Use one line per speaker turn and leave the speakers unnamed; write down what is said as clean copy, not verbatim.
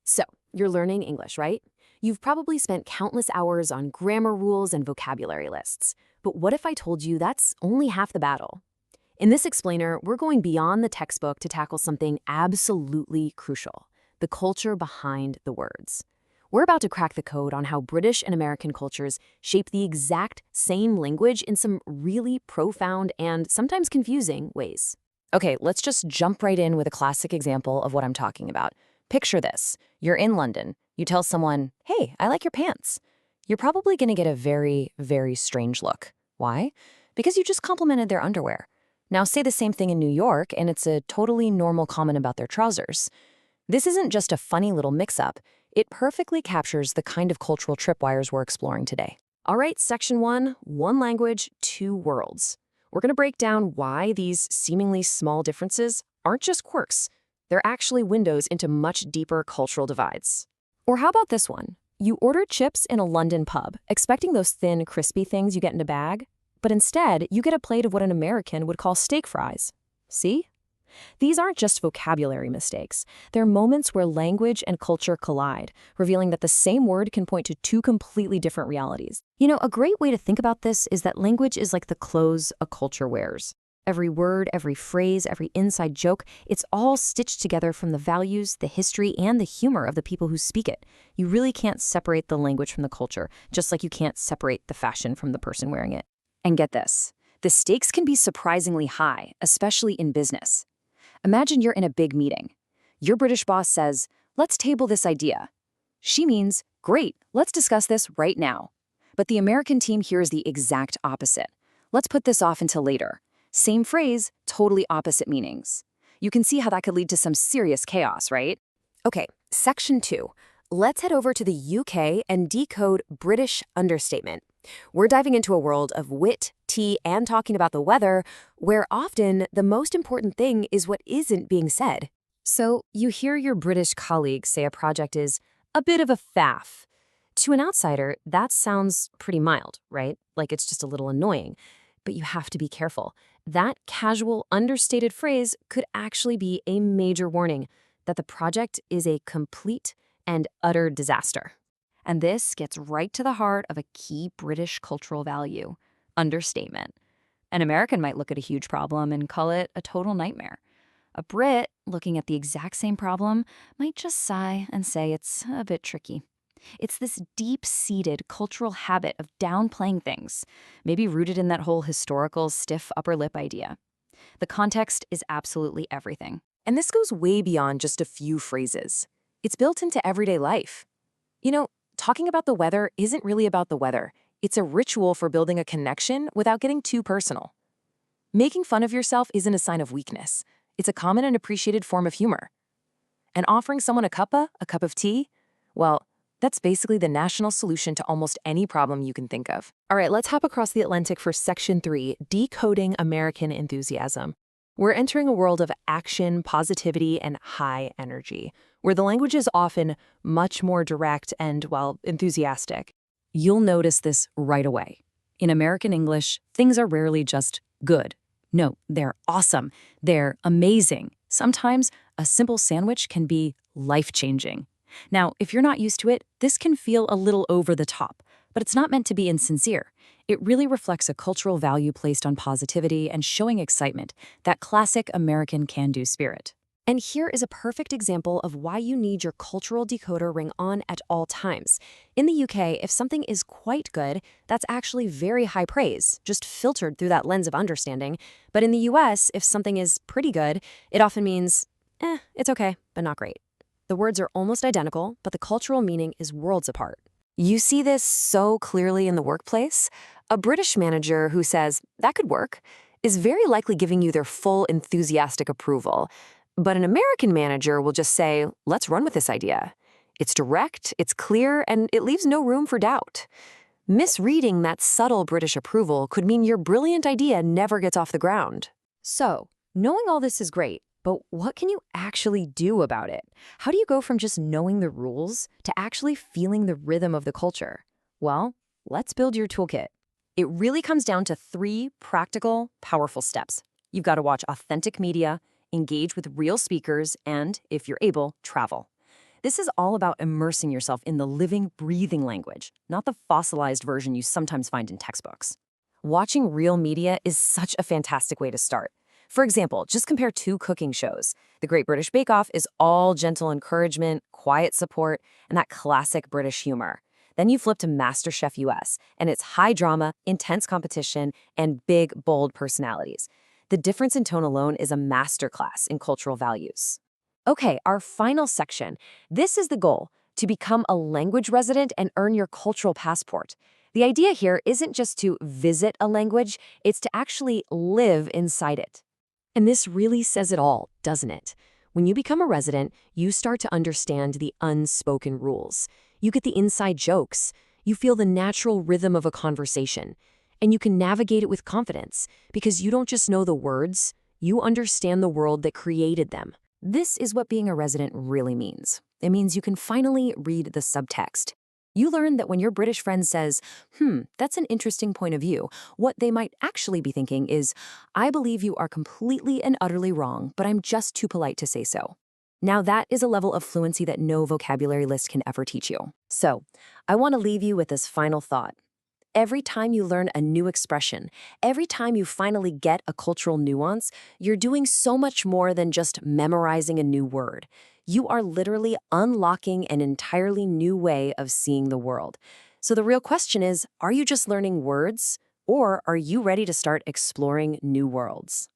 So, you're learning English, right? You've probably spent countless hours on grammar rules and vocabulary lists. But what if I told you that's only half the battle? In this explainer, we're going beyond the textbook to tackle something absolutely crucial: the culture behind the words. We're about to crack the code on how British and American cultures shape the exact same language in some really profound and sometimes confusing ways. Okay, let's just jump right in with a classic example of what I'm talking about. Picture this. You're in London. You tell someone, "Hey, I like your pants." You're probably going to get a very, very strange look. Why? Because you just complimented their underwear. Now say the same thing in New York, and it's a totally normal comment about their trousers. This isn't just a funny little mix-up. It perfectly captures the kind of cultural tripwires we're exploring today. All right, section one language, two worlds. We're going to break down why these seemingly small differences aren't just quirks. They're actually windows into much deeper cultural divides. Or how about this one? You ordered chips in a London pub, expecting those thin, crispy things you get in a bag, but instead you get a plate of what an American would call steak fries. See? These aren't just vocabulary mistakes. They're moments where language and culture collide, revealing that the same word can point to two completely different realities. You know, a great way to think about this is that language is like the clothes a culture wears. Every word, every phrase, every inside joke, it's all stitched together from the values, the history, and the humor of the people who speak it. You really can't separate the language from the culture, just like you can't separate the fashion from the person wearing it. And get this, the stakes can be surprisingly high, especially in business. Imagine you're in a big meeting. Your British boss says, "Let's table this idea." She means, "Great, let's discuss this right now." But the American team hears the exact opposite. "Let's put this off until later." Same phrase, totally opposite meanings. You can see how that could lead to some serious chaos, right? Okay, section 2. Let's head over to the UK and decode British understatement. We're diving into a world of wit, tea, and talking about the weather, where often the most important thing is what isn't being said. So you hear your British colleague say a project is a bit of a faff. To an outsider, that sounds pretty mild, right? Like it's just a little annoying. But you have to be careful. That casual, understated phrase could actually be a major warning that the project is a complete and utter disaster. And this gets right to the heart of a key British cultural value: understatement. An American might look at a huge problem and call it a total nightmare. A Brit, looking at the exact same problem, might just sigh and say it's a bit tricky. It's this deep-seated cultural habit of downplaying things, maybe rooted in that whole historical stiff upper lip idea. The context is absolutely everything. And this goes way beyond just a few phrases. It's built into everyday life. You know, talking about the weather isn't really about the weather. It's a ritual for building a connection without getting too personal. Making fun of yourself isn't a sign of weakness. It's a common and appreciated form of humor. And offering someone a cuppa, a cup of tea, well, that's basically the national solution to almost any problem you can think of. All right, let's hop across the Atlantic for section 3, decoding American enthusiasm. We're entering a world of action, positivity, and high energy, where the language is often much more direct and, well, enthusiastic. You'll notice this right away. In American English, things are rarely just good. No, they're awesome. They're amazing. Sometimes a simple sandwich can be life-changing. Now, if you're not used to it, this can feel a little over the top, but it's not meant to be insincere. It really reflects a cultural value placed on positivity and showing excitement, that classic American can-do spirit. And here is a perfect example of why you need your cultural decoder ring on at all times. In the UK, if something is quite good, that's actually very high praise, just filtered through that lens of understanding. But in the US, if something is pretty good, it often means, it's okay, but not great. The words are almost identical, but the cultural meaning is worlds apart. You see this so clearly in the workplace. A British manager who says, "That could work," is very likely giving you their full enthusiastic approval. But an American manager will just say, "Let's run with this idea." It's direct, it's clear, and it leaves no room for doubt. Misreading that subtle British approval could mean your brilliant idea never gets off the ground. So, knowing all this is great, but what can you actually do about it? How do you go from just knowing the rules to actually feeling the rhythm of the culture? Well, let's build your toolkit. It really comes down to 3 practical, powerful steps. You've got to watch authentic media, engage with real speakers, and, if you're able, travel. This is all about immersing yourself in the living, breathing language, not the fossilized version you sometimes find in textbooks. Watching real media is such a fantastic way to start. For example, just compare two cooking shows. The Great British Bake Off is all gentle encouragement, quiet support, and that classic British humor. Then you flip to MasterChef US, and it's high drama, intense competition, and big, bold personalities. The difference in tone alone is a masterclass in cultural values. Okay, our final section. This is the goal, to become a language resident and earn your cultural passport. The idea here isn't just to visit a language, it's to actually live inside it. And this really says it all, doesn't it? When you become a resident, you start to understand the unspoken rules. You get the inside jokes. You feel the natural rhythm of a conversation. And you can navigate it with confidence because you don't just know the words, you understand the world that created them. This is what being a resident really means. It means you can finally read the subtext. You learn that when your British friend says, that's an interesting point of view, what they might actually be thinking is, I believe you are completely and utterly wrong, but I'm just too polite to say so. Now that is a level of fluency that no vocabulary list can ever teach you. So, I want to leave you with this final thought. Every time you learn a new expression, every time you finally get a cultural nuance, you're doing so much more than just memorizing a new word. You are literally unlocking an entirely new way of seeing the world. So the real question is, are you just learning words, or are you ready to start exploring new worlds?